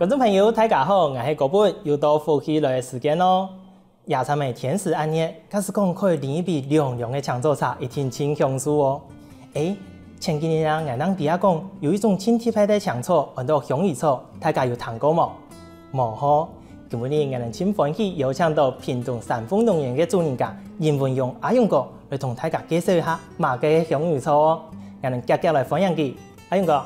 观众朋友，大家好，我是高本，又到复习类的时间咯。野餐的天时暗热，假使讲可以淋一杯凉凉的青草茶，一定真香酥哦。前几年啊，俺当底下讲有一种青铁牌的青草，叫做香芋草，大家有听过冇？冇好。今日俺们真欢喜邀请到屏东三丰农园的主人家严文勇阿勇哥来同大家介绍一下嘛个香芋草哦。俺们夹夹来欢迎佢，阿勇哥。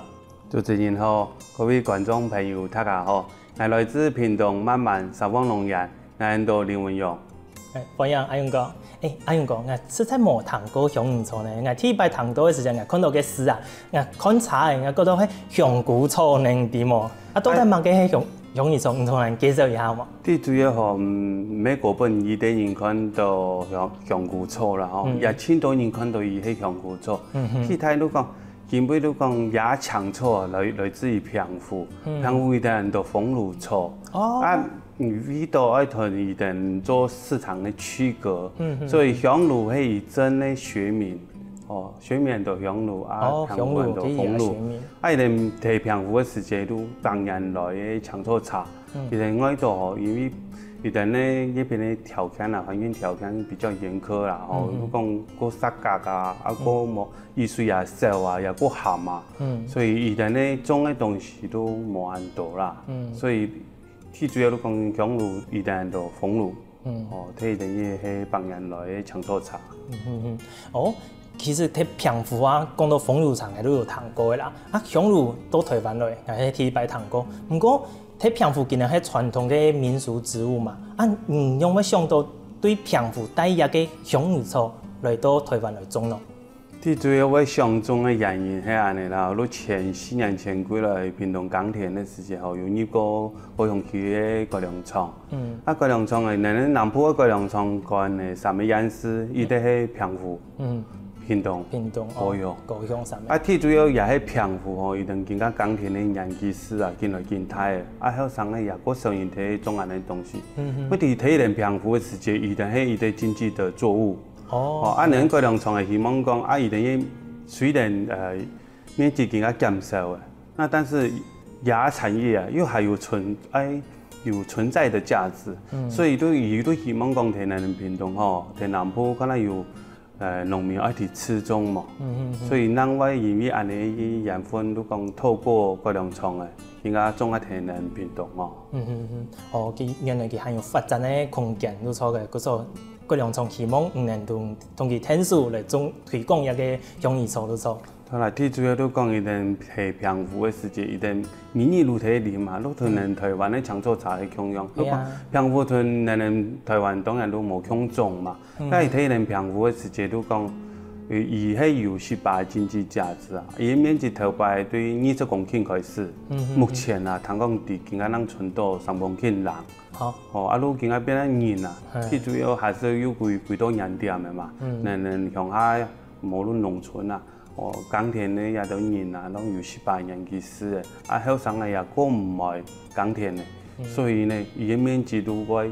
主持人好，各位观众朋友，大家好，我来自屏东满满三丰农园，我叫林文勇。欢迎阿勇哥。阿勇哥，我实在冇谈过香芋草呢。我第一摆谈到的时阵，我看到个诗啊，我看查的，我觉得係香菇草能啲么？啊，到底嘛个係香芋草，唔同人介绍一下嘛？最主要吼，美国本地的人看到香菇草啦吼，也很多人看到伊係香菇草。其他都讲。基本都讲野青草来自于平湖，平湖一定都枫乳草。味道爱同一定做市场的区隔。所以香乳係真的学名，学名就香乳啊，平湖就枫乳。一定提平湖的时节都当然来的青草茶，一定爱到因为。伊但呢，那边的条件啊，环境条件比较严苛啦，如果讲过杀价啊，过无雨水啊、少啊，也过咸啊，所以伊但呢种的东西都无安多啦，所以最主要都讲香露，伊但就枫露，睇等于係帮人来的青草茶。其实喺平湖啊，讲到枫乳茶，我都有谈过的啦。香露到台湾来，我係第一摆谈过，不过。喺平湖竟然係傳統嘅民俗植物嘛，有冇想到對平湖帶入嘅香芋草來到台灣來種咯？最主要我想種嘅原因係安尼啦，我前4年前過來屏東港田嘅時候，有入過高雄區嘅改良廠。改良廠嘅，南部嘅改良廠幹嘅三個園區，伊都係平湖。屏東、高雄上面。最主要也係平湖吼，伊同更加港田的研究師啊，進來進睇嘅，還有上個也過少人睇種安尼東西。我哋睇人平湖嘅時節，伊定係伊啲經濟的作物。人改良廠係希望講，伊定雖然面積更加減少嘅，那但是也產業啊，又還有存在的價值。所以都希望講睇人屏東吼，睇南部可能有。農民愛去吃種嘛，所以咱我因為安尼養分都講透過改良廠嘅，應該種喺田人屏東哦。佢原來佢還有發展嘅空間，都錯嘅。嗰個改良廠希望能同佢天數嚟推廣一個香芋草都錯。好啦，最主要都講一定係平湖嘅時節，一定民意路體裡嘛，都同人台灣嘅青草茶嘅共用。平湖同人台灣當然都冇共種嘛，但係睇人平湖嘅時節都講，伊係有18經濟價值啊，伊面積頭擺對20公頃開始，目前啊，聽講地更加能存到3公頃人。路更加變得遠啊，最主要還是有幾多人點嘅嘛，人鄉下無論農村啊。港田呢也都人啊，都有18人去死嘅，後生嘅也過唔來港田嘅，所以呢，伊嘅面積都會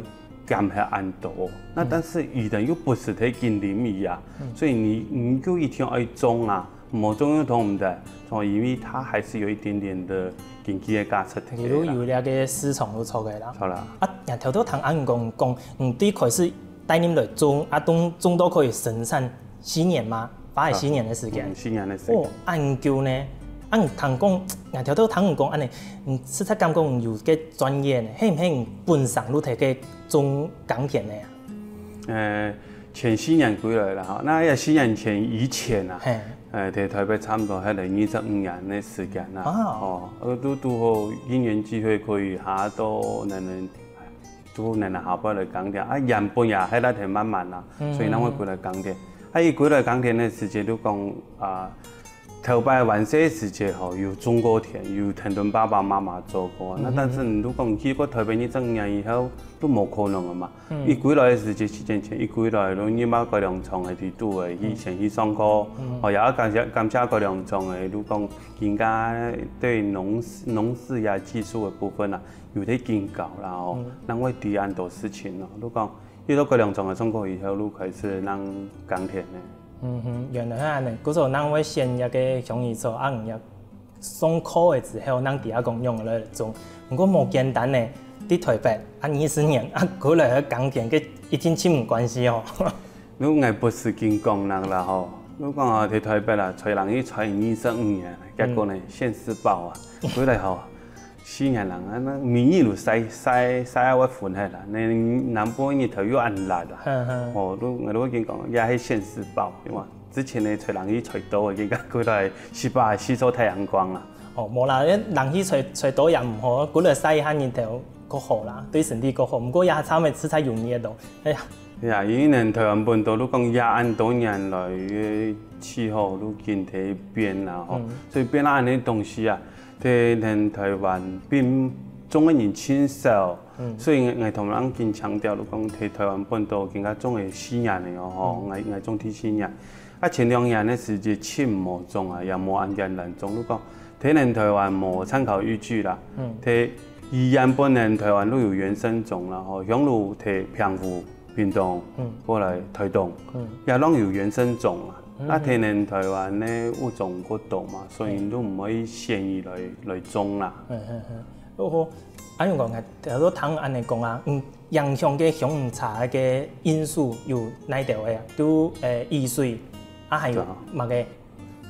減係很多。那但是伊人又不是睇近鄰伊啊，所以你就一定要種啊，冇種又同唔得，因為它還是有一點點的經濟嘅價值。比如有那個市場都錯嘅啦。錯啦。人頭都聽啱講，對開始帶你們來種，種到可以生產4年嗎？花係4年嘅時間。4年嘅時間。研究呢，聽講，人條都聽講，安尼，實質感覺有嘅專業呢，係唔係本上都睇嘅種港田嘅啊？前4年過來啦，那4年以前啊，喺台北差唔多係25年嘅時間啦。都好因緣機會可以下到都能下班嚟港田，人本也喺度睇慢慢啦，所以咱會過來港田。伊過來港田嘅時節都講頭擺完些時節吼，有種過田，有很多爸爸媽媽做過。那但是你都講去過台北20年以後都冇可能啊嘛。伊過來嘅時節4年前，伊過來都你媽改良廠係啲都嘅，以前去上課，也感謝改良廠嘅都講更加對農事呀技術嘅部分啊，有啲更高啦吼，咱會對很多事情咯，都講。遇到改良廠嘅上課以後，都開始讓港田咧。原來係安尼，嗰時候咱會先一個香芋草，也上课的时候，咱伫遐讲用了种，不过无简单呢。伫台北20年过来去工田，佮一定亲唔关系哦。你爱不是金工人啦吼，你讲啊，伫台北啦，找人去找25年，结果呢，现世报啊，过来吼，4年人啊，那名义就使啊我分下啦，你南部日头又暗辣啦，哦，我已经讲，也係现世报，对嘛？之前呢，找人去找刀嘅，结果过来吸收太阳光啦。哦，无啦，人去找刀也唔好，过来晒下日头。够好啦，对身体够好。不过野餐的吃才容易咯。哎呀，係啊，因為台灣本島，你講也按多年來嘅氣候都經濟變啦，吼、所以變啦安尼東西啊，對咱台灣並種嘅人輕少，所以我同人經強調，你講喺台灣本島更加種嘅4年嘅吼，我種啲4年，啊前2年呢是隻青冇種啊，也冇按件人種，你講睇咱台灣冇參考依據啦，睇。原本人台灣都有原生種啦，吼，響路摕澎湖、屏東過來推動，也攏有原生種啊。啊，天然台灣咧物種過多嘛，所以都唔可以輕易來種啦。好，安樣講嘅，好多聽安尼講啊，影響嘅香紅茶嘅因素有哪條嘅啊？都雨水，啊還有乜嘅？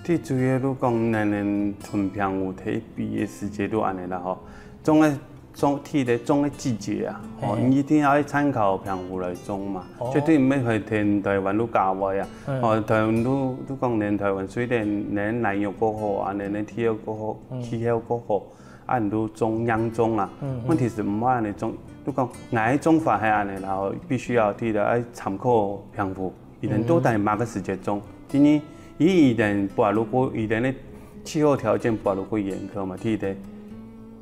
最主要都講咱從澎湖睇比嘅時節都安尼啦，吼。種嘅季節啊，哦，你一定要去參考澎湖來種嘛，絕對唔係去聽台灣都教位啊。哦，台灣都講連台灣雖然連南藥過好啊，連氣候過好，氣候過好，啊，人都種洋種啊。問題是唔好安尼種，都講捱種法係安尼，然後必須要記得愛參考澎湖，伊人都在某個時節種，因為伊人不如果伊人嘅氣候條件不如果嚴苛嘛，記得。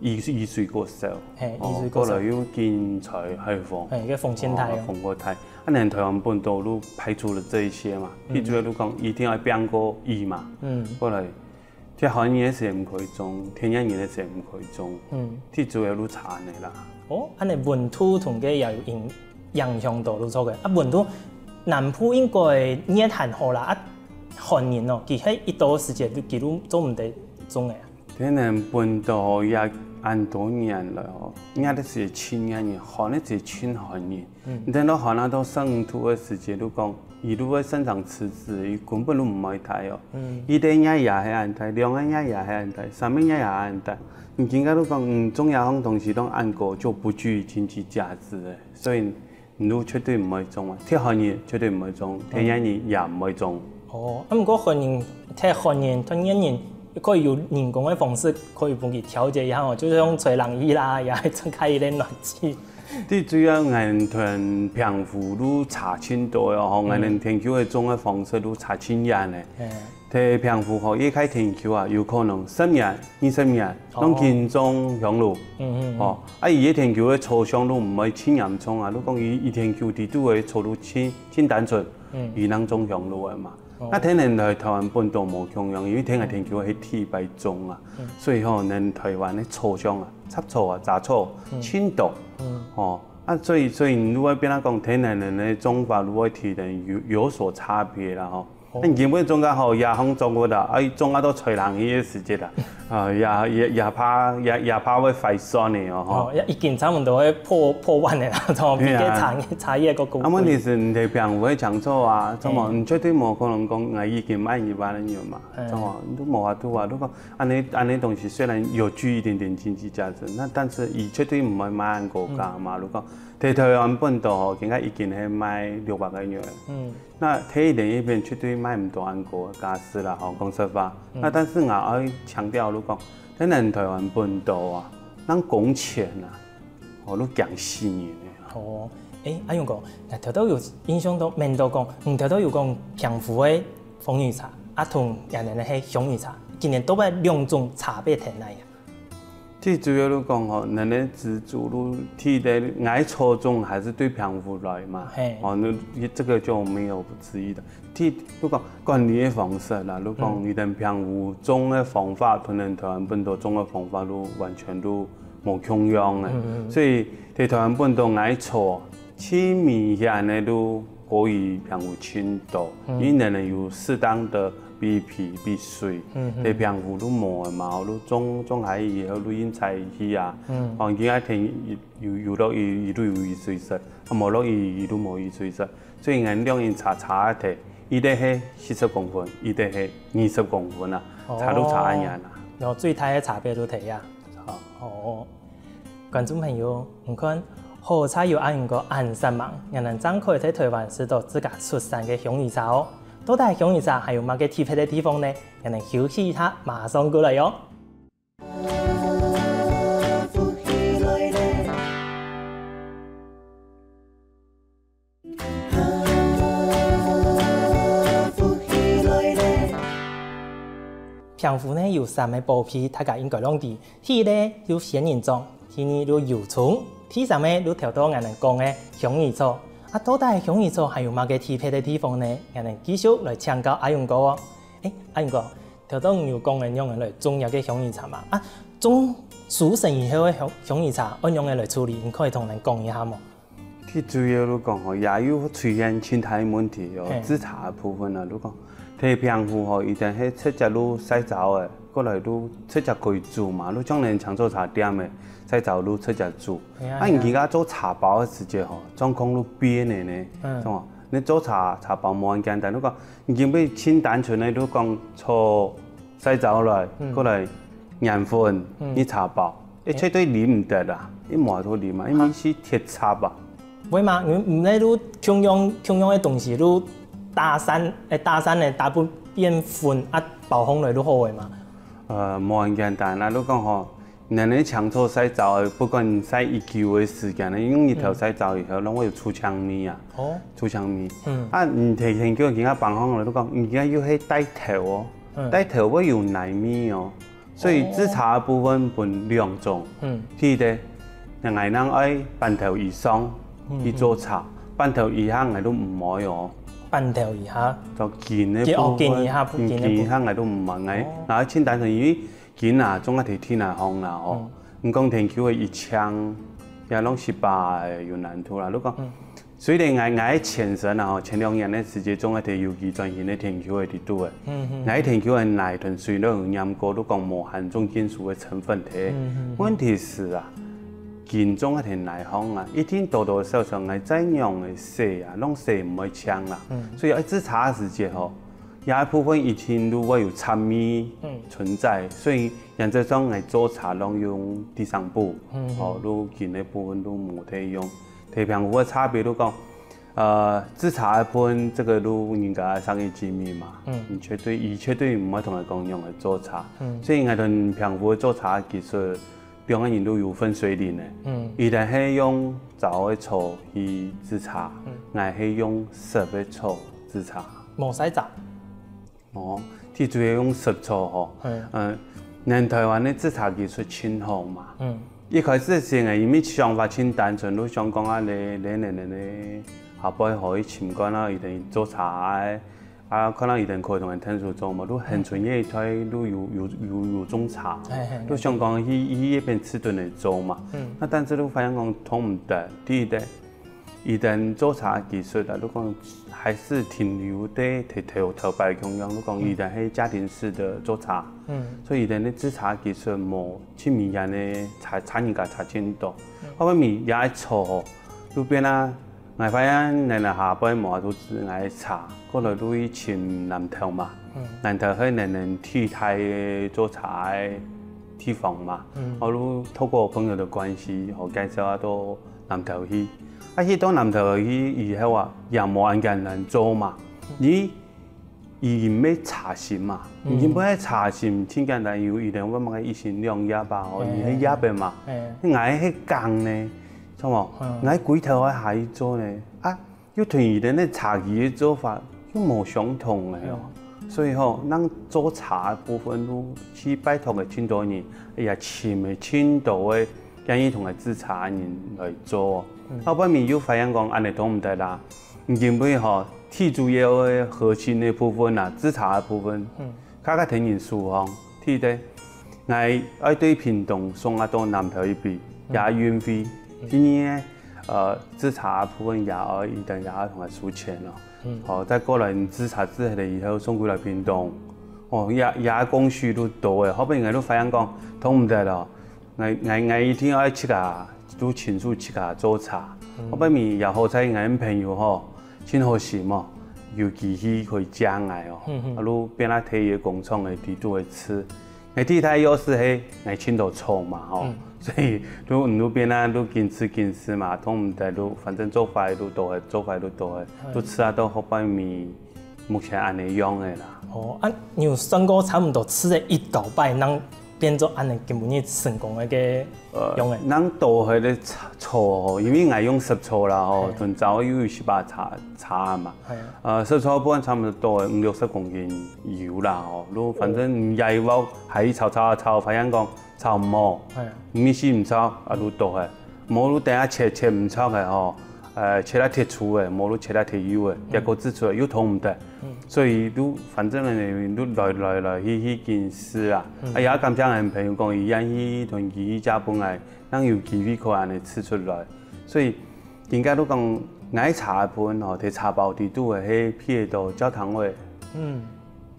雨水過少，過來要建材開放，個風千台，風過台，啊，咱台灣本島都排除了這一些嘛，最主要都講一定要變過雨嘛，過來，即係旱年嘅時唔可以種，天然年嘅時唔可以種，最主要都產嘅啦。哦，安尼溫度同佢又有影響到都錯嘅，啊溫度南部應該熱還好啦，啊旱年哦，佢喺一到時節佢都做唔得種嘅。天然本島也按多年了哦，熱的是青年，旱的是春旱年。等到旱到生土的時節，都講，伊如果生長遲滯，伊根本都唔會睇哦。伊啲熱也係按睇，兩個熱也係按睇，三個熱也係按睇。你應該都講，中亞風東西都按過，就不具經濟價值嘅，所以你都絕對唔會種啊。天旱年絕對唔會種，天然年也唔會種。哦，咁個旱年、天旱年、天然年。可以有人工的方式，可以幫佢調節一下哦，就是用吹冷氣啦，也係開一啲暖氣。最主要我同澎湖都差真多哦，我哋天橋嘅種嘅方式都差千年嘅。喺澎湖嗬，一開天橋啊，有可能10年、20年，攏建種響路。哦，啊，伊嘅天橋嘅草上都唔係千嚴重啊，你講伊天橋地都嘅草路千單純，伊能種響路嘅嘛。那天然台灣本島冇共用，因為天然天橋係地白種啊，所以吼，咱台灣嘅草上啊、雜草啊、雜草千多，哦，啊，所以如果變啦講，天然嘅種法如果提人有所差別啦，吼。那基本種嘅好，也肯種過啦，哎，種到吹冷氣嘅時節啦，也怕會壞酸嘅哦，一件差唔多會破萬嘅啦，同比嘅茶葉個高。啊，問題是你哋澎湖嘅長洲啊，怎麼你絕對冇可能講我已經買2萬人嘛，怎麼你都冇法度啊？如果按你東西雖然有具一點點經濟價值，那但是伊絕對唔會買按國價嘛，如果喺台灣本島吼，更加已經係賣600個元。那台電呢邊絕對賣唔到按國價值啦，吼，講實話。那但是我要強調，如果喺咱台灣本島啊，咱工錢啊，哦，都強4年嘅。哦，阿勇講，頭都有印象到，面到講，頭都有講澎湖嘅風雨茶，啊同人哋嘅香雨茶，今年都係兩種差別喺哪呀？最主要都講吼，咱嘅自主都提的愛錯種還是對澎湖來嘛，哦，那這個就沒有不質疑的。如果管理嘅方式啦，如果你哋澎湖種嘅方法同咱台灣本島種嘅方法都完全都冇共樣嘅，所以喺台灣本島愛錯，青米下呢都過於澎湖青多，因為咱有適當的比皮、比水，你平湖都磨的嘛，都种海以后都因菜去啊，而家天有落雨都有雨水湿，冇落雨都冇雨水湿，所以俺两因差一啲，伊哋係40公分，伊哋係20公分啊，差都差一樣啦。然後最大嘅差別都睇啊。哦，觀眾朋友，唔看好茶有按一個安山網，人哋真可以喺台灣食到自家出產嘅香芋茶哦。到底香芋茶還有乜嘅特別嘅地方呢？人哋休息一下，馬上過來喲。平湖呢有3個布皮，大家應該攏知。第一呢有仙人掌，第二有油蔥，第三呢有條到我哋講嘅香芋草。到底香芋草還有乜嘅特別嘅地方呢？我哋繼續來請教阿勇哥哦。阿勇哥，條到有講嘅用嚟種入嘅香芋茶嘛？種熟成以後嘅香芋茶，按用嘅來處理，你可以同人講一下冇？最主要都講吼，也有出現生態問題哦，製茶嘅部分啊，都講。喺平湖吼，一定係出隻路洗澡嘅，過來都出隻可以煮嘛，都將人長做茶店嘅洗澡路出隻煮。而家做茶包嘅時節吼，狀況都變嘅呢，懂冇？你做茶包冇咁簡單，都講已經俾清單純嘅都講搓洗澡來，過來鹽粉啲茶包，一切都黏唔得啦，一摸都黏啊，因為是鐵茶啊。會嘛？唔係都共用嘅東西都。打散嘅大部變粉包紅嚟都好嘅嘛。冇咁簡單啦，都講吼，你長做洗澡，不管洗1久嘅時間咧，用一頭洗澡以後，攏會有出腸味啊。出腸味。唔提前叫人家幫烘嚟都講，而家要係帶頭哦，帶頭會有奶味哦，所以製茶嘅部分分2種。第一個，人哋能愛半頭以上去做茶，半頭以下我都唔愛哦。半頭以下就見咧部分，見以下我都唔問嘅。嗱，清單上因為見啊，總係天來烘啦吼，唔講天橋嘅1槍，也攏18有難度啦。如果雖然我前身啊，前2年嘅時間總係尤其專業嘅天橋嘅地度嘅，我天橋嘅奶同水都有驗過，都講無含重金屬嘅成分體。問題是啊。建中一條內行啊，一天多多少少係怎樣嘅洗啊，攏洗唔會清啦。所以喺製茶嘅時節吼，有一部分一天都會有殘味存在，所以原則上係做茶攏用地上布，都見呢部分都冇得用。太平湖嘅差別都講，製茶嘅部分，這個都人家商業機密嘛，絕對唔會同人講用嚟做茶。所以我同平湖做茶嘅技術。兩個人都有分水嶺嘅，伊哋係用早嘅草去製茶，我係用濕嘅草製茶。冇洗雜。最主要用濕草吼。咱台灣嘅製茶技術真好嘛。一開始時係因為想法真單純，都想講你下輩可以潛關啦，一定做茶嘅。可能一定可以同人聽說做嘛，都很專業，佢都有種茶，都想講去一邊吃頓嚟做嘛。但是都發現講通唔得，第一個，一旦做茶技術啊，都講還是停留在頭擺咁樣，都講一旦係家庭式的做茶，所以一旦你製茶技術冇去面人嘅茶人家茶真多，後尾面也錯，都變啦。我發現人下輩冇都只愛茶，過來都以前南投嘛，南投係人替代做茶嘅地方嘛，我都透過朋友的關係，我介紹下到南投去，去到南投去以後啊，又冇人間人做嘛，而咩茶葉嘛，原本係茶葉，真簡單，有一定我買1升2葉吧，而係葉嘅嘛，我係羹呢。錯冇？我喺鬼頭喺下做呢，要同以前啲茶葉嘅做法都冇相同嘅哦。所以吼，咱做茶部分都去拜託嘅真多人，請嘅真多嘅願意同佢製茶嘅人來做。後尾面要發現講安尼都唔得啦，因為吼，最主要嘅核心嘅部分啊，製茶嘅部分，較聽人疏吼。第一個，我愛對屏東送到南投一邊也運費。第二製茶部分也一定也同佢收錢咯。再過來製茶製起嚟以後送過來屏東，也工序都多诶，好比我都发现讲，通唔得咯，我一天要吃下，都亲自吃下做茶，好比面也好彩我朋友吼，真好心嘛，有机器可以将来哦，如变那铁业工厂的地都会吃，我地台优势嘿，我亲头臭嘛吼。所以路边啊，都尽吃嘛，通唔得都，反正做饭都多的，做饭都多的，都吃啊都好摆面，目前安尼用的啦。你有算过差不多吃了1到摆，能变做安尼根本你成功的个用的？咱多迄个醋，因为我用湿醋啦吼，炖早有18茶嘛。湿醋本差不多5-60公斤油啦吼，如反正也要还炒，发现讲。炒毛，米丝唔炒，愈多诶。毛愈等下切唔炒嘅吼，切来贴粗诶，毛愈切来贴油诶，结果煮出来又通唔得。所以都反正呢，都来去见师啦。也感谢人朋友讲，伊愿意同伊家本来，咱有机会可安尼吃出来。所以人家都讲，爱茶盘吼，摕茶包伫拄诶，迄撇到焦糖味。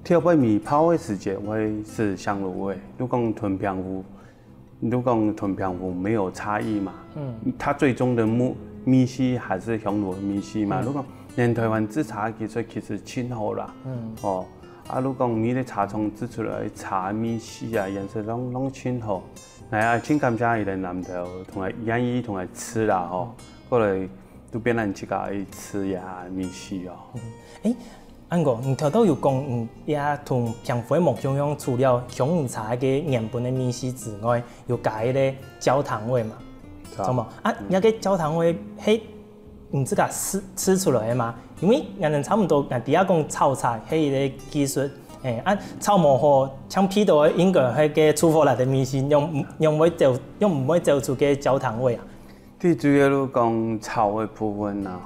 挑白米泡的时间会是香炉味。如果讲纯平湖没有差异嘛，它最终的米系还是香炉的米系嘛。如果连台湾制茶技术其实真好啦，如果你的茶厂制出来茶米系啊，颜色拢真好，真感谢伊的南头同来愿意同来吃啦过来都变咱自家去吃呀米系安哥，你头都有讲，也同平湖木香香除了香芋茶个原本的米丝之外，又加迄个焦糖味嘛，懂无？那个焦糖味，迄唔自家吃出来的嘛？因为人哋差不多，人哋讲炒菜，迄个技术，炒毛好，像批到应该迄个出货来的米丝，用唔会走出个焦糖味啊？最主要都讲炒的部分啦，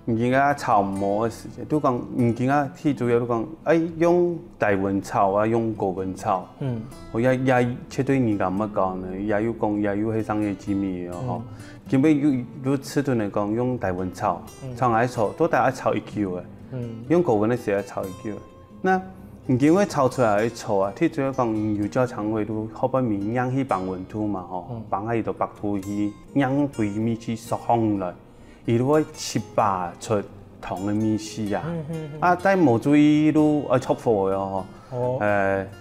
唔见啊炒毛的时间，都讲唔见啊，最主要都讲，用低温炒啊，用高温炒，我也绝对人家乜讲呢，也有讲也有迄商业机密哦，基本有尺寸来讲，用低温炒，炒爱炒，都大概炒1 Q 的，用高温的时候炒1 Q 的，那唔见我炒出来的醋啊，最主要讲有焦糖味都好把面养去放温度嘛放喺度白土去养对米去熟烘来。伊都会7-8出糖的米丝但冇注意都爱出火哟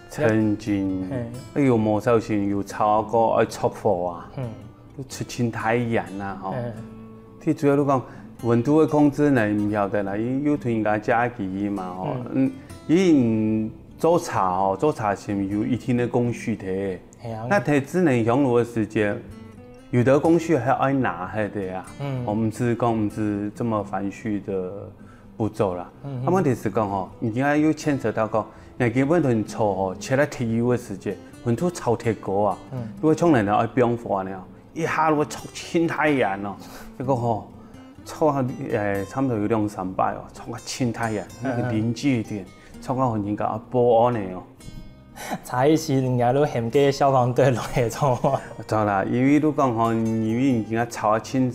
曾经又冇小心又炒过爱出火都出清太严啦最主要都讲温度的控制呢唔晓得啦，伊有同人家加机嘛伊做茶做茶是有一定的工序的，那它只能香炉的时间。有的工序还爱拿的呀，我们是这么繁序的步骤啦。问题是讲你今天又牵扯到讲，你基本上炒切来铁油的时间，温度炒铁锅啊，如果冲人爱变化呢，一下如果炒清太阳这个炒下差不多有2-3摆炒个清太阳，那个凝聚点，炒到人家保安的茶叶时人家都嫌个消防队落去做对啦，因为都讲因为人家炒啊清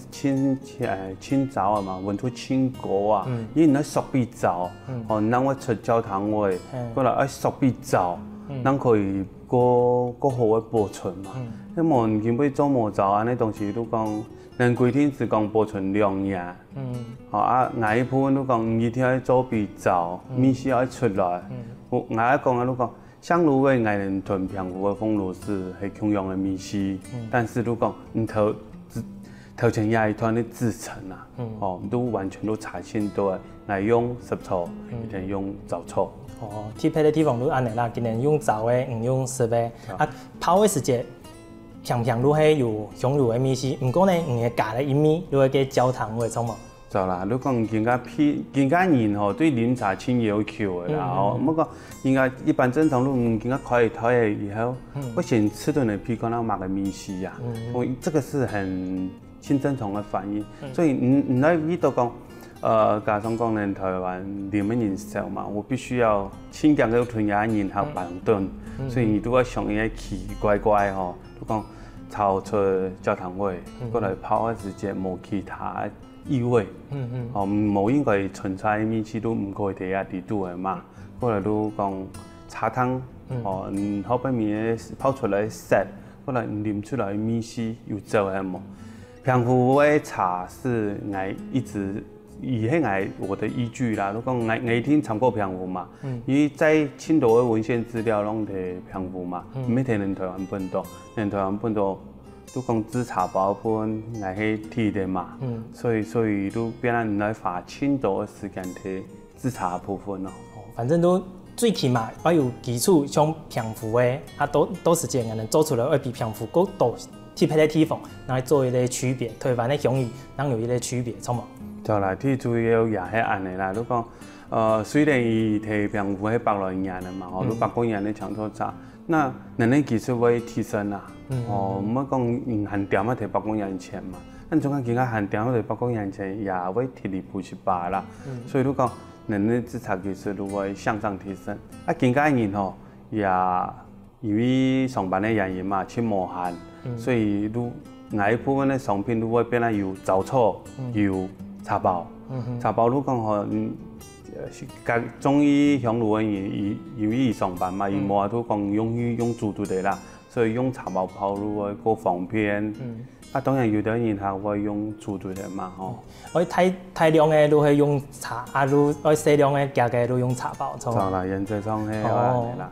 早啊嘛，温度清高啊，因为那熟比早，咱会出焦糖味，过来爱熟比早，咱可以好个保存嘛。那么你根本做毛早安尼东西都讲，人规定是讲保存2年，外一部分都讲一天要做比早，米丝要出来，外讲都讲。香炉味爱人屯平湖的风炉是共用的米丝，但是如果头前也一团的制成都完全都查清对，来用湿醋，一定用糟醋。铁配的地方都安尼啦，今年用糟的，唔用湿的。泡的时间，平都系有香炉的米丝，不过呢，唔会加了一米，都会加焦糖味，错冇？就啦，你讲人家人对饮茶真要求的啦不过人家一般正常都人家可以退以后，我先吃顿的皮可能买个米丝这个是很正常的反应。所以你来遇到讲，加上讲呢台湾人们人少嘛，我必须要新疆的屯牙人还板凳，所以你都要想一些奇怪都讲炒出焦糖味，过来泡的时间冇其他。意味，冇应该纯菜米丝都唔可以睇下地度的嘛，过来都讲茶汤，哦，好把面泡出来色，过来淋出来米丝又做什么？平湖的茶是一直以迄我的依据啦，如果我听参过平湖嘛，因为在青岛的文献资料拢提平湖嘛，没提人台湾本土，人台湾本土都讲制茶包本我是提的嘛，所以都变咱来花青岛的时间提制茶部分咯。反正都最起码要有基础，像平湖的，都是这样能做出来会比平湖更多特别的地方，来做一个区别，台湾的乡语，能有一个区别，错冇？对啦，最主要也是安尼啦。如讲虽然伊提平湖喺百来年了嘛，如百几年的长寿茶，那人的技术会提升啦。唔好讲限店啊提百几年前嘛，咱总讲其他限店啊提百几年前也会提离谱18啦。所以如讲人的制茶技术都会向上提升。更加人也因为上班的原因嘛，去无限。所以都一部分的商品都会变得有早茶、有茶包。茶包如讲中医乡路的人，因为伊上班嘛，伊无法度讲用煮的啦，所以用茶包泡入会够方便。当然有的人他会用煮的嘛，我大量的都会用茶，如我少量的价格都用茶包。错啦，原则上是啦。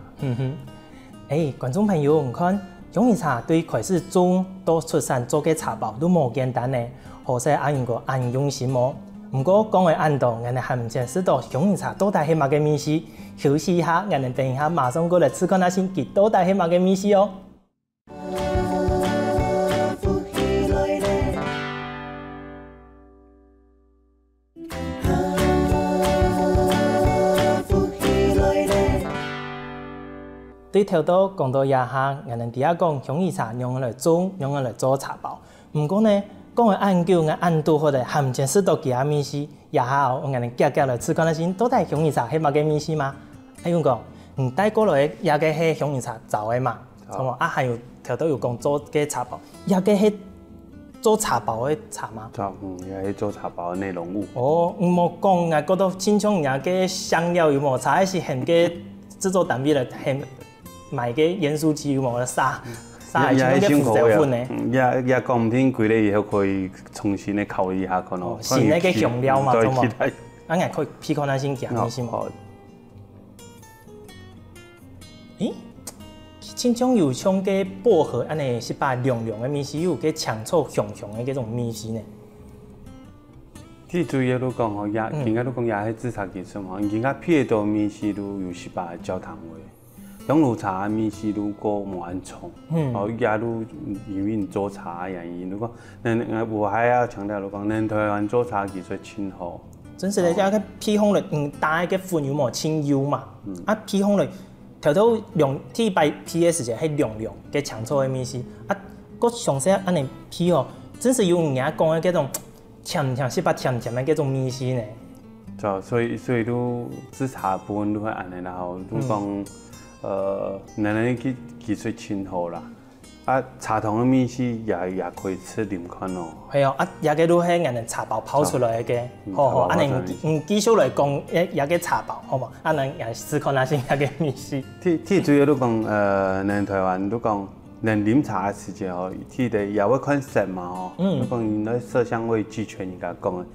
观众朋友，你看。永义茶对开始种到出产做嘅茶包都无简单呢，好势阿用个按用心哦。不过讲嘅按道，我哋还唔见识到永义茶到底系乜嘅意思。休息一下，我哋等一下马上过来吃看下先，佢到底系乜嘅意思哦。对头到讲到夜下，我哋第一讲香芋茶用来做茶包。不过呢，讲嘅按究我按度或者还唔见识到其他意思。夜下后，我哋夹来吃看下先，到底香芋茶系乜嘅意思嘛？用讲，带过来也个系香芋茶造的嘛，咁还有头到又讲做嘅茶包，也个系做茶包的茶嘛？也系做茶包的内容物。唔冇讲啊，嗰度亲像也个香料有冇茶，是现个制作单位来现。买个盐酥鸡有冇沙也系辛苦嘅，也讲唔听几日以后可以重新的考虑一下可能。新的个香料嘛，对冇？俺眼可以批看咱先行，你先冇？亲像有像个薄荷安尼是把凉凉的米丝，有个香草香香的嗰种米丝呢。最主要都讲也，人家都讲也系制茶技术嘛，人家批到米丝都有是把焦糖味。香炉茶米丝如果无安冲，也都因为做茶的原因，如果我还要强调，如果咱台湾做茶技术真好。真是咧，个批发嚟，大个款有冇清油嘛？批发嚟头头量第摆批的时间系凉凉嘅香草的米丝，个详细安尼批真是有人讲的嗰种甜甜是把甜甜的嗰种米丝呢。所以都制茶部分都会安尼，然后都讲。咱技术真好啦，茶汤的米丝也可以吃啉看咯。系也个都系人哋茶包泡出来嘅，安尼继续来讲，也个茶包，好冇？咱也试看下先，也个米丝。最主要都讲，咱台湾都讲，咱啉茶的时间也会看色嘛都讲因那色香味俱全，人家讲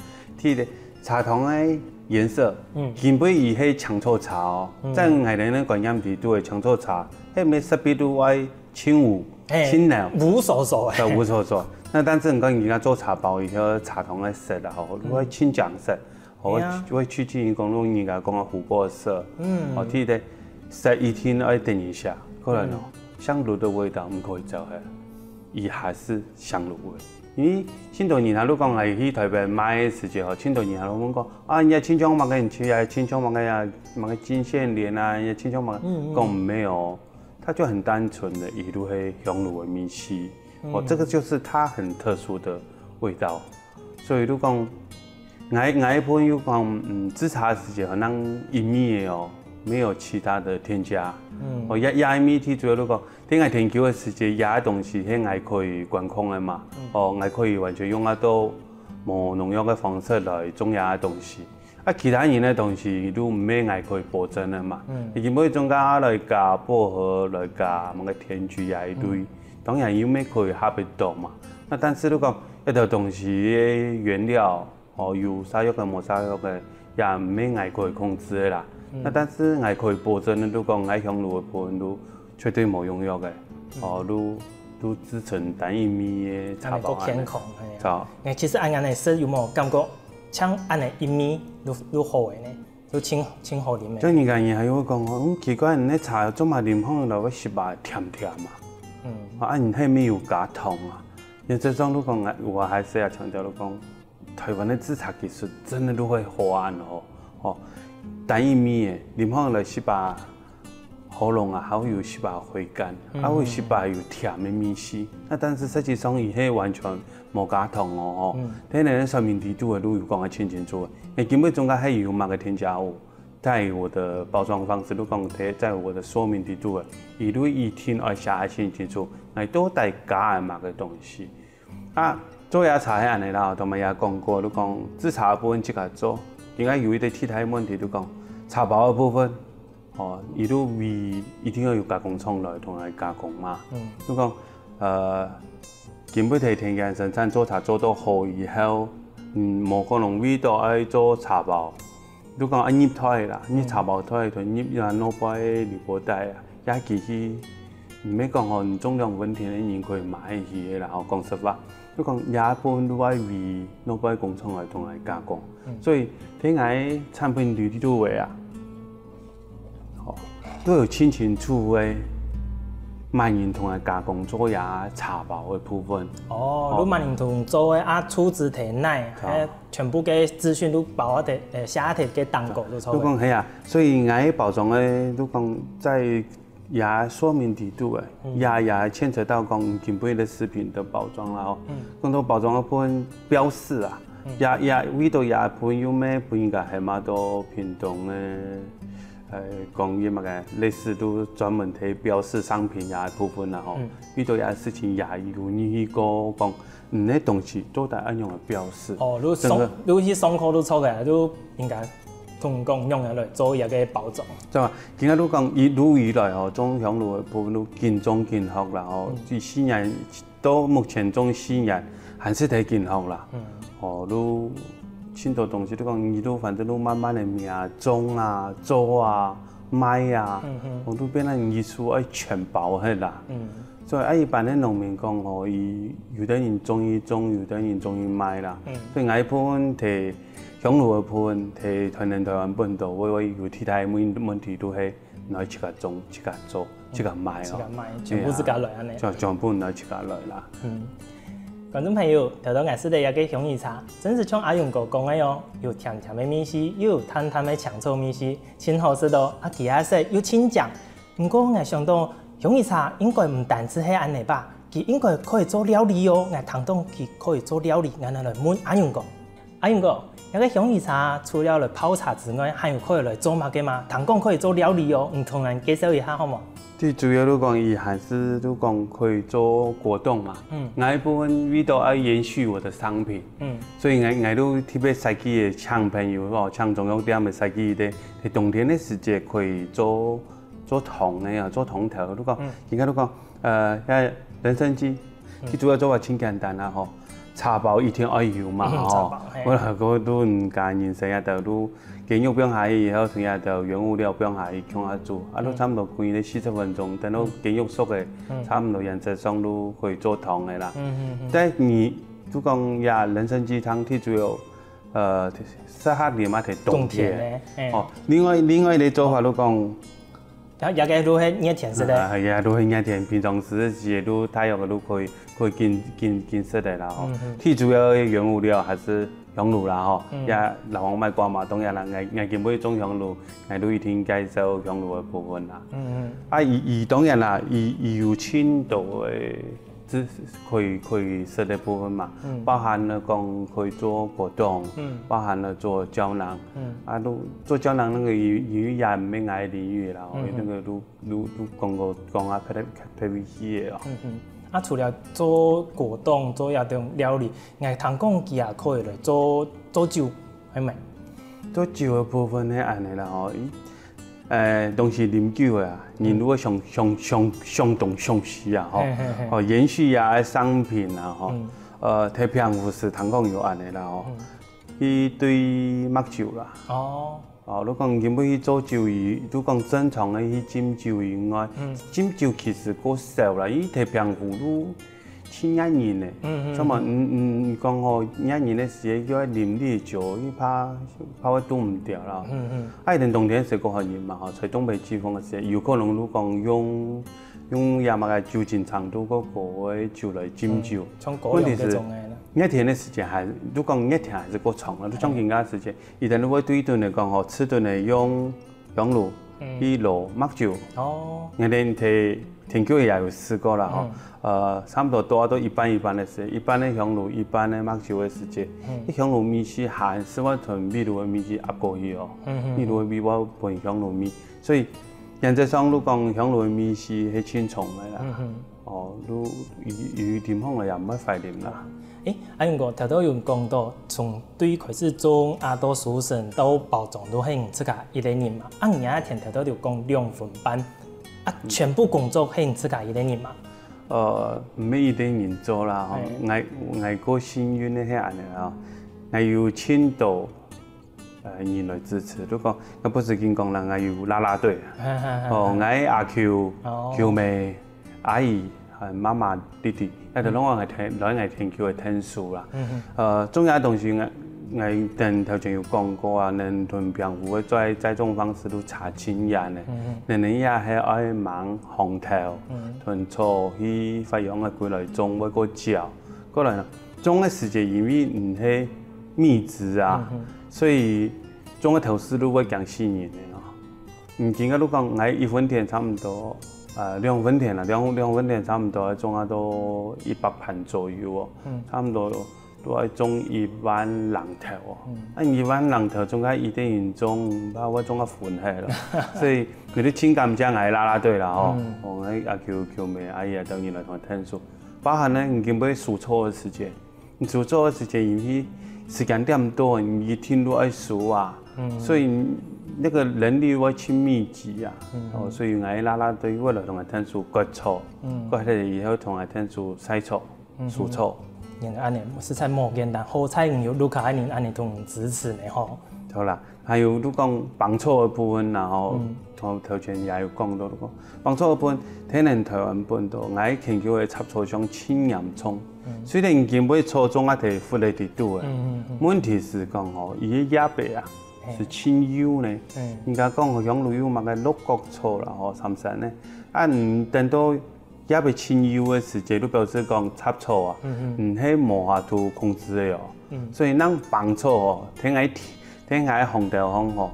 的，茶汤的。颜色，根本伊迄香草茶在我哋咧观念地都系香草茶，迄咩色比都爱清雾、清凉、无所所对，无所所。那但是你讲人家做茶包，伊个茶汤的色啦，都会清酱色，会趋近于讲人家讲的琥珀色，睇的色一听爱等一下，可能香炉的味道唔可以走下，伊还是香炉味。因为青岛人如果讲去台北买的时候，青岛人都问讲人家青椒买给你吃啊，青椒买个金线莲啊，人家青椒买讲没有，它就很单纯的一路黑香炉的米丝，这个就是它很特殊的味道。所以如果讲一部分有讲制茶的时候，咱一米的没有其他的添加。压米主要如果点解研究的时间压的东西，迄还可以管控的嘛，还可以完全用到无农药的方式来种压的东西。啊，其他人的东西都唔免爱可以保证的嘛。伊根本总加来加薄荷来加某个甜菊啊一堆，当然有咩可以合得到嘛。那但是如果一条东西的原料哦有啥药嘅冇啥药嘅，也唔免爱可以控制的啦。那但是爱可以保证的，如果爱香炉的部分都绝对冇用药嘅，哦都制成单一米的茶包安尼。好。其实按的说有冇感觉？像安尼一米愈好诶呢，愈清好啉诶。像人家也有讲哦，奇怪，你那茶做嘛啉放落去食吧甜甜嘛。啊，你迄米有加糖啊。因为这种如讲，我还是要强调如讲，台湾的制茶技术真的都会好安哦。单一米诶，啉放落去吧，喉咙啊，还会有细把回甘，还会细把有甜的米丝。那但是实际上伊迄完全无加糖哦，但是上面提到的都有讲得清清楚的。你根本中间还有某个添加物，在我的包装方式都讲在我的说明提到的，伊都一听而写清清楚，你都带加的某个东西。啊，做野茶迄安尼啦，同埋也讲过，都讲制茶的部分即个做，应该有一个其他问题都讲茶包的部分。哦，伊都味一定要有加工厂来同来加工嘛。如讲根本提田间生产做茶做到好以后，无可能味道爱做茶包。如讲爱醃脱啦，醃茶包脱同醃呀攞擺铝箔袋啊，也其實唔免講吼，重量問題咧，人可以買起嘅啦。吼，講實話，如講也本都愛為攞擺工廠來同來加工，所以睇下產品裏啲都會啊。都有清楚的慢人同来加工做呀茶包的部分。哦，你慢人同做的啊，出资提奶，全部嘅资讯都包喺写喺嘅单个都错。都讲系啊，所以我包装的都讲在也说明提到的，也牵扯到讲根本的食品的包装啦吼。更多包装的部分标示啊，也味道也不有咩不应该系嘛到品种的。讲伊乜嘅类似都专门睇标示商品呀部分啦吼，遇到嘢事情也有你去讲，那东西都得按用嘅标示。哦，你去松口都错嘅，都应该同讲用嚟做一个包装。对嘛？今日都讲一路以来吼，中香路嘅部分都健中健康啦吼，至4年到目前中4年还是睇健康啦。哦，都。很多东西都讲，伊都反正都慢慢的命种啊、做啊、卖啊，我都变成艺术爱全包hết啦。所以一般的农民讲吼，伊有的人中意种，有的人中意卖啦。所以我部分摕香炉的部分，摕台湾本土，我有其他问题都係來自家種、自家做、自家賣哦。全部自家來安尼。全部來自家來啦。觀眾朋友，睇到顏色的一個香芋茶，真是像阿勇哥講的喲，有甜甜的米絲，又有淡淡的香草米絲，真好食到啊！其他色又清醬。不過我想到香芋茶應該唔單止係安尼吧，佢應該可以做料理哦。我聽到佢可以做料理，我嚟問阿勇哥。阿勇哥，一個香芋茶除了嚟泡茶之外，還有可以嚟做乜嘅嘛？聽講可以做料理哦，唔同人介紹一下好冇？最主要都講，伊還是都講可以做果凍嘛。那一部分味道要延續我的商品。所以我都特別設計嘅搶朋友哦，搶中藥店嘅設計的，喺冬天的時節可以做糖嘅啊，做糖頭。都講，而家都講，人參雞，佢主要做法清簡單啦吼。茶包一天要有嘛吼，我都唔介意成日都雞肉不下以後，成日就原物料不下去強下煮，都差唔多規個40分鐘，等到雞肉熟嘅，差唔多原則上都可以做湯嘅啦。但係你都講呀，人參雞湯佢主要適合你嘛，係冬天。哦，另外你做法都講。然後也個都係熱甜食的，係啊，都係熱甜，平常時節都太陽嘅都可以見食的啦吼。最主要嘅原物料還是香爐啦吼，也老王賣瓜嘛，當然啦，我見每種香爐，我都一定介紹香爐嘅部分啦。啊，伊當然啦，伊有青島嘅。可以食的部分嘛，包含了講可以做果凍，包含了做膠囊，都做膠囊那個也唔免愛領域啦，那個都講啊，特別嘢哦。除了做果凍、做一種料理，我聽講佢也可以嚟做酒，係咪？做酒的部分咧安尼啦吼，东西啉酒的啊，人如果上动上时啊吼，延续啊商品啊吼，太平湖是通讲有安尼啦吼，伊对麦酒啦。你讲根本去做酒鱼，你讲正常的去斟酒以外，斟酒其实够少啦，伊太平湖都请一年嘞，所以嘛，讲吼，一年的时间叫伊啉你酒，伊怕我拄唔掉啦。一定冬天是够好饮嘛吼，在东北季风的时候，有可能你讲用亚麻的酒精长度个高的酒来斟酒，问题是热天的时间还，如果热天还是够长了，你像现在时间，一旦如果对顿来讲吼，吃顿来用香炉、一炉麦酒，热天天久也有试过了吼，差不多多都一般的时，一般的香炉、一般的麦酒的时间，你香炉米是还是我从秘鲁的米是压过去哦，秘鲁的米我配香炉米，所以原则上你讲香炉的米是迄清重的啦，你地方也唔乜快啉啦。用过头头有讲到，从对开始种多熟成到包装都係用自家一个人嘛。而家田头头就讲2分班，全部工作係用自家一个人嘛。唔係一个人做啦，我個幸運咧係安尼啦，我有青島人來支持。如果我不是跟講啦，我有啦啦隊，我阿 Q 妹、阿姨、媽媽、弟弟。喺度攏我係天橋嘅天數啦。中有東西我等頭前有講過啊，能同平湖嘅栽種方式都差經驗嘅。你也係愛忙紅頭，同錯去發揚嘅過來種嗰個椒，過來種嘅時間因為唔係密植啊，所以種嘅投資都會更吸引嘅咯。見個都講我1分田差唔多。2分田啦，2分田差唔多種下都100盤左右哦，差唔多都係種1萬人頭哦。1萬人頭種下一定要種，把我種下歡喜咯。所以佢啲親感將係啦啦隊啦哦，我阿叫妹阿姨啊等於來同我聽數，包含咧你根本數錯嘅時間，你數錯嘅時間因為時間點多，你一天都愛數啊，所以。那個人力我去密集啊，所以我啦啦隊為了同佢聽數割草，割下以後同佢聽數篩草、除草。因為安尼食材冇簡單，好彩有盧卡安尼同支持呢吼。好啦，還有你講幫草嘅部分，然後頭前也有講到講幫草嘅部分，睇能台灣本土，我研究嘅插草上青岩葱，雖然根本草種啊係富嚟地度嘅，問題是講吼，伊嘅葉白啊。是青油呢，人家講個香爐油嘛個六角草啦，30呢，等到也被青油嘅時節，都表示講插草啊，係無法度控制嘅哦，所以咱幫草哦，聽下紅豆紅吼，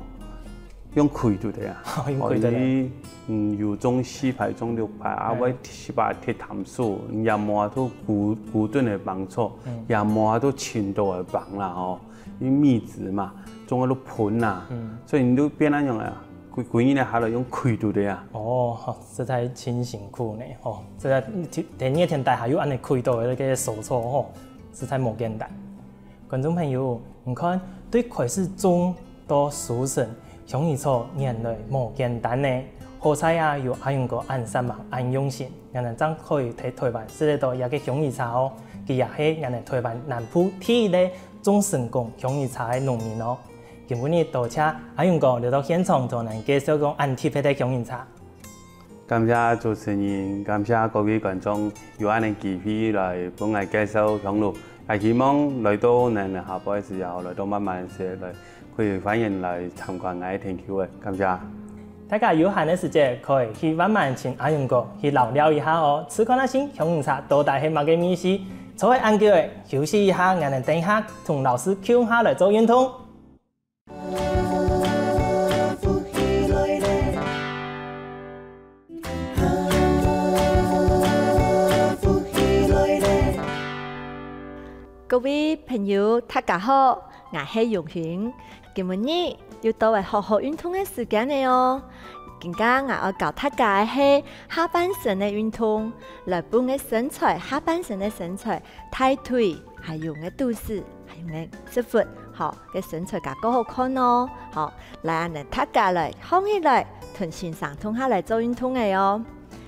用開度的啊，有種4排種6排，我7排鐵淡樹，也無法度固定嘅幫草，也無法度深度嘅幫啦吼，因密植嘛。種喺度盤啊，所以你都變那樣啊，幾年嚟下來用開度的啊。實在真辛苦呢，實在第二天大下有安尼開度嘅那個手錯，實在冇簡單。觀眾朋友，你看對開始種到熟成，香芋草原來冇簡單呢。好彩啊，有用過按3萬按用心，人哋真可以睇台灣食得到一個香芋茶哦，佢也係人哋台灣南部第一個種成功香芋茶嘅農民哦。今日多謝用過嚟到現場同人介紹講按特別的香芋茶。感謝主持人，感謝各位觀眾有安尼機會來幫我介紹香爐，也希望來到能下播嘅時候來到慢慢些來，可以歡迎來參觀我嘅田橋嘅，感謝。大家有閒嘅時間可以去慢慢請用過去聊聊一下哦，吃看下先香芋茶到底係乜嘅意思？坐喺安腳嘅休息一下，我哋等一下同老師 Q 下來做圓通。各位朋友，大家好，我係容絢。今日要到嚟學學運動嘅時間嚟哦。今日我要教大家係下半身嘅運動，來幫嘅身材，下半身嘅身材，抬腿，還有嘅肚子，還有嘅膝腹，好，嘅身材更好看哦。好，来安尼塌架来，放起来，臀线上通下来做运动嘅哦。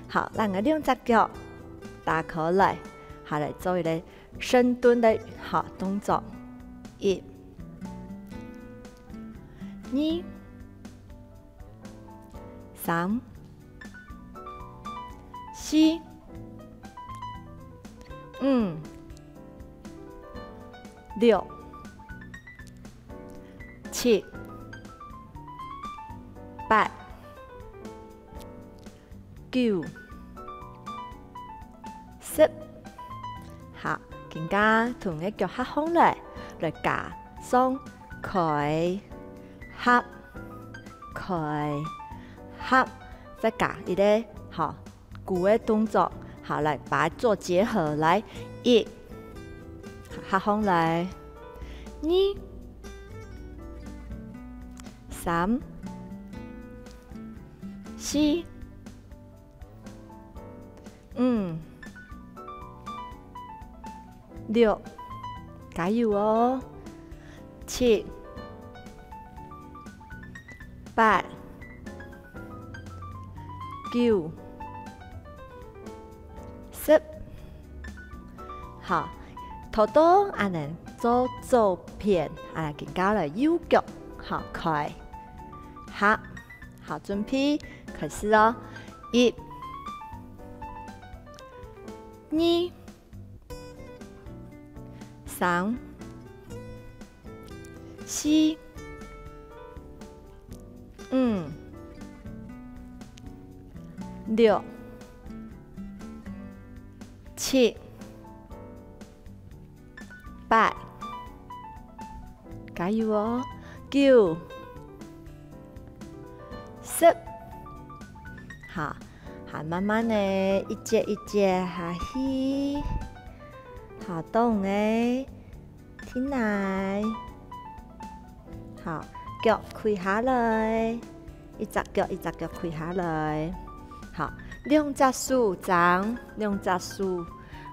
好，咱个两只脚打开来，下来做一个深蹲的好动作。1、2、3、4、5、6、7、8、9、10。好，更加同个腳合放來夾鬆開合開合，再夾一個好鼓的動作，好來把它做結合來。1，合放來；2、3、4、5、6，加油哦！7、8、9、10。好，頭都安尼做左片，啊，更加嚟右腳，好開，好，好準備開始哦！1、2、3、4、5、6、7、8，加油哦！9、10。好，好，慢慢的一節一節下去。好，動誒，天來，好，腳開下來，一隻腳一隻腳開下來，好，兩隻手掌，兩隻手，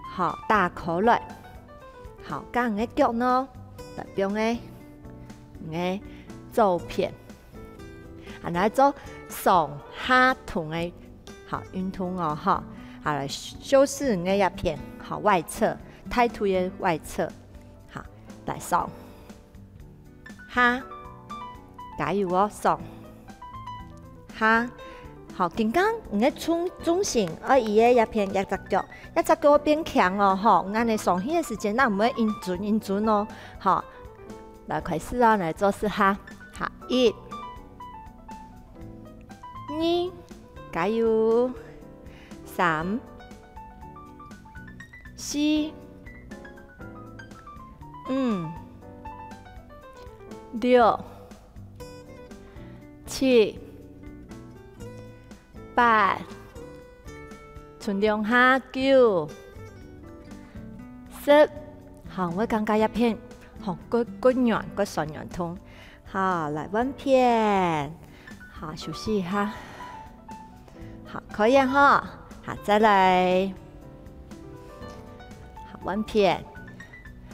好，打開來，好，咁嘅腳呢，特別嘅左片，啊，嚟做上下同嘅好運動哦，哈，好嚟修飾嘅一片，好外側。抬腿的外側，好，來上下，加油哦！上下，好，更加唔嘅中性，而伊嘅一片一隻腳變強哦，吼！安尼上去嘅時間，咱唔會認準哦，好，來開始啊，來做試下，好，1、2，加油，3、4、5、6、7、8，盡量下9、10。好，我感覺一片好骨軟骨酸軟痛。好，來彎片，好休息一下。好，可以哈。好，再來。好，彎片。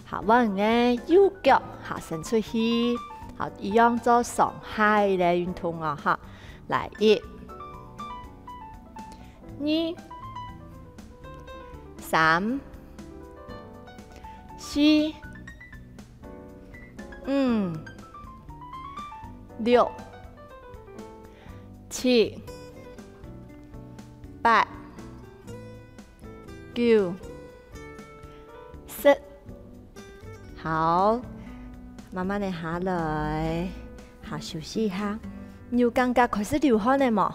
好，我嘅右腳好伸出去，好一樣做上下嘅運動啊！哈，來1、2、3、4、5、6、7、8、9、10。好，慢慢地下來，好休息一下。有感覺開始流汗了冇？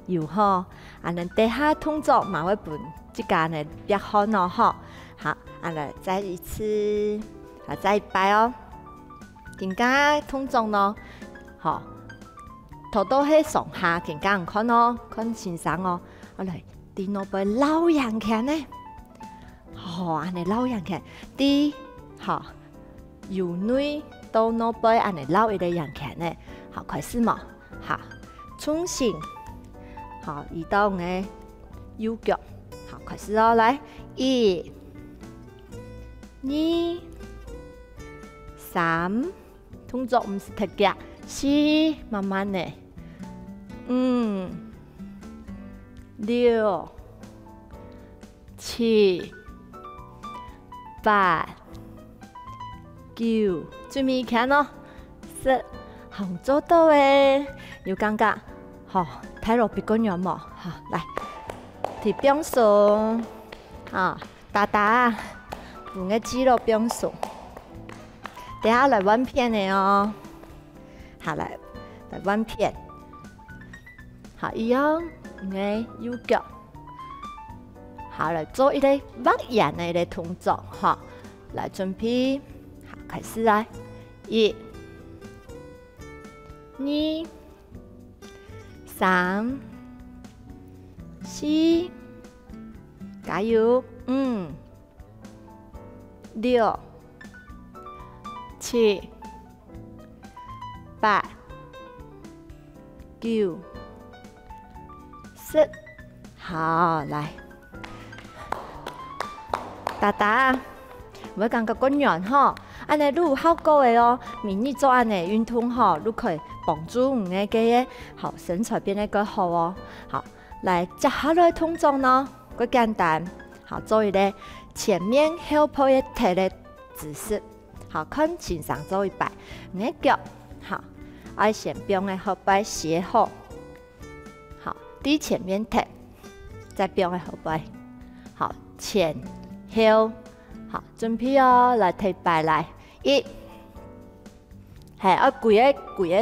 有吼，啊，能底下動作嘛會本即間呢別汗咯吼。好，啊來再一次，啊再一擺哦。更加動作咯，好，頭都係上下更加唔看哦，看先生哦。啊來，啲腦背扭人強呢，好，啊你扭人強，啲好。由內到腦背，安尼繞一個人強呢，好開始嘛，好，重新，好移到嘅右腳，好開始哦，來1、2、3、动作唔是太急，是慢慢的。5、6、7、8、9，準備看咯，10，好做到誒，有感覺，好，睇落別個樣冇，好，來，提邊數，啊，打打，用個肌肉邊數，等下來揾片的哦，好來揾片，好，一樣，用右腳，好來做一個畫眼的一個動作，哈，來準備。開始來，1、2、3、4，加油，5、6、7、8、9、10，好，來，打打，我感覺個人吼。安尼，你有效果的哦。明日做安尼運動吼，你可以幫助你嘅好身材變得更好哦。好，來接下來動作呢，個簡單。好，做一個前面後背一體的姿勢。好，看前上做一擺，你嘅腳好，愛先將嘅後背斜後，好，低前面踢，再將嘅後背，好前後。好，準備哦，來提擺來，1，係啊，跪喺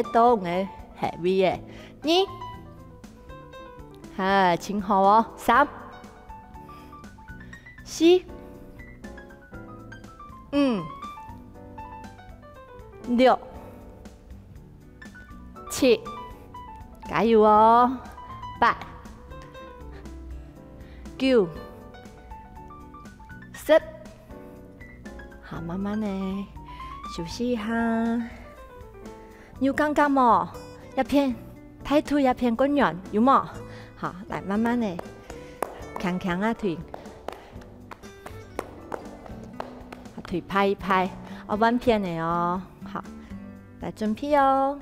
度嘅係 V 嘅，2，係前後哦，3、4、5、6、7，加油哦，8、9、10。好，慢慢的休息一下。有感覺冇？一片抬腿，一片滾圓，有冇？好，來慢慢的，強強啊腿，腿拍一拍，我彎片的哦。好，來準備哦。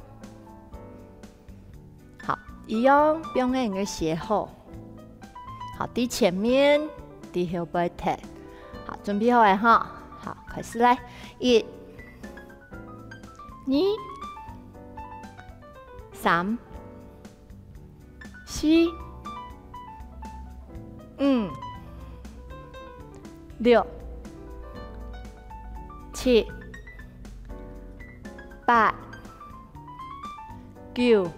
好，一樣用那個斜後，好，低前面，低後背踢。好，準備好了哈。好，開始來，1、2、3、4、5、6、7、8、9、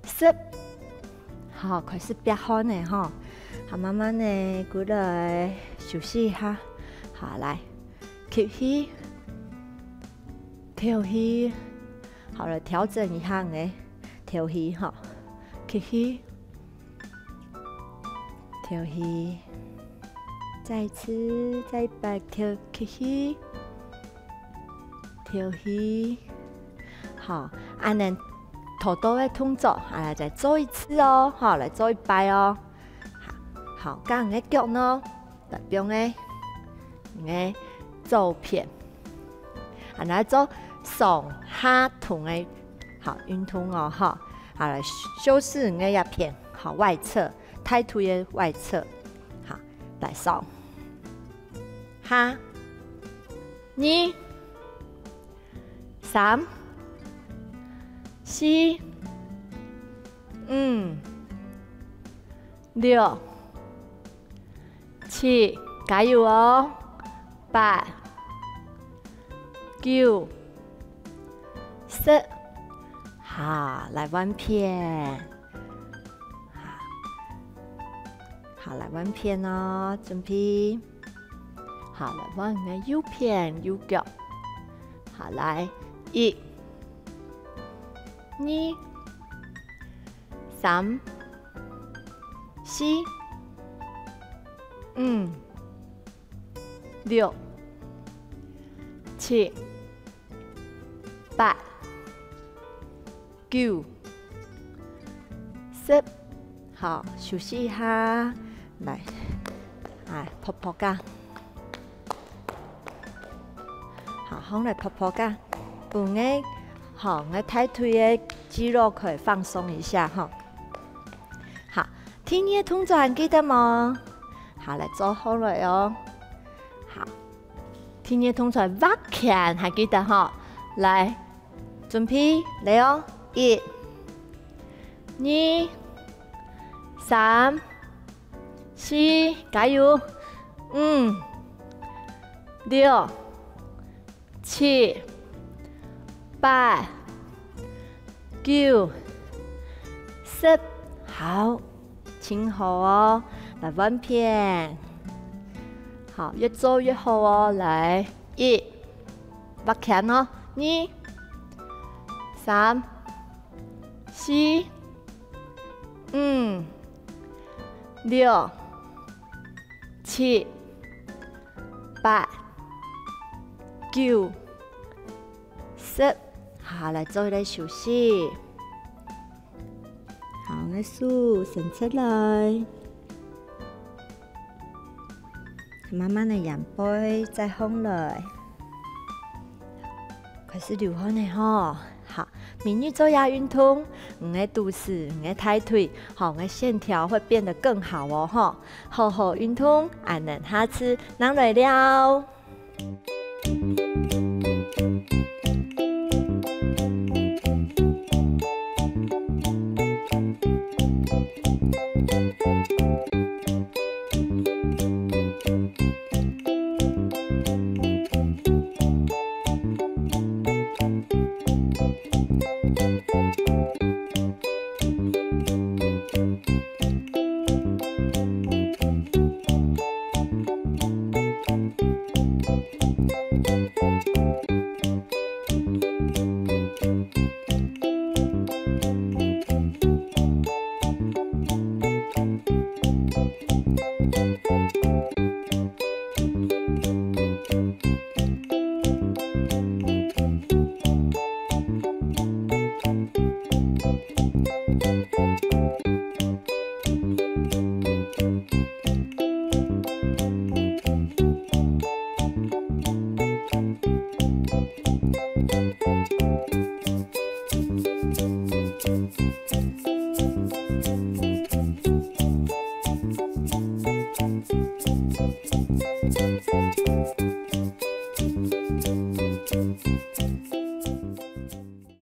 10。好，開始變好呢哈。好，慢慢的過來休息一下。好，來吸氣，吐氣，好了，調整一下嘅吐氣哈，吸氣，吐氣，再一次，再一擺吸氣，吐氣，好，安尼頭多嘅動作，啊，再做一次哦，好，來做一擺哦，好，咁嘅腳呢，特別嘅。嘅做片，然後做上下同嘅好運動哦，哈，好來修飾嘅一片，好外側，抬腿嘅外側，好來上下2、3、4、5、6、7，加油哦！8、9、10，好，來彎片，好，來彎片哦，準備，好，來彎嘅右片右腳，好，來1、2、3、4、5、6、7、8、9、10，好，休息一下，來，泡泡㗎，好，好嚟泡泡㗎。部嘅好，我大腿嘅肌肉可以放松一下哈。好，天热动作还记得吗？好，来做好了哦。好，天热动作挖拳还记得哈？来，准备来哦，1、2、3、4，加油！5、6、7、8、9、10，好，请好哦，来弯片，好，越做越好哦，来，1，挖拳哦，2、3、4、5、6、7、8、9、10，好，来做一个休息。好，我手伸出来，慢慢的仰背，再放来，开始流汗了哈。好，明日做下运动，你的肚子、你的大腿，好，你的线条会变得更好哦哈。好好运动，俺能下次能来了。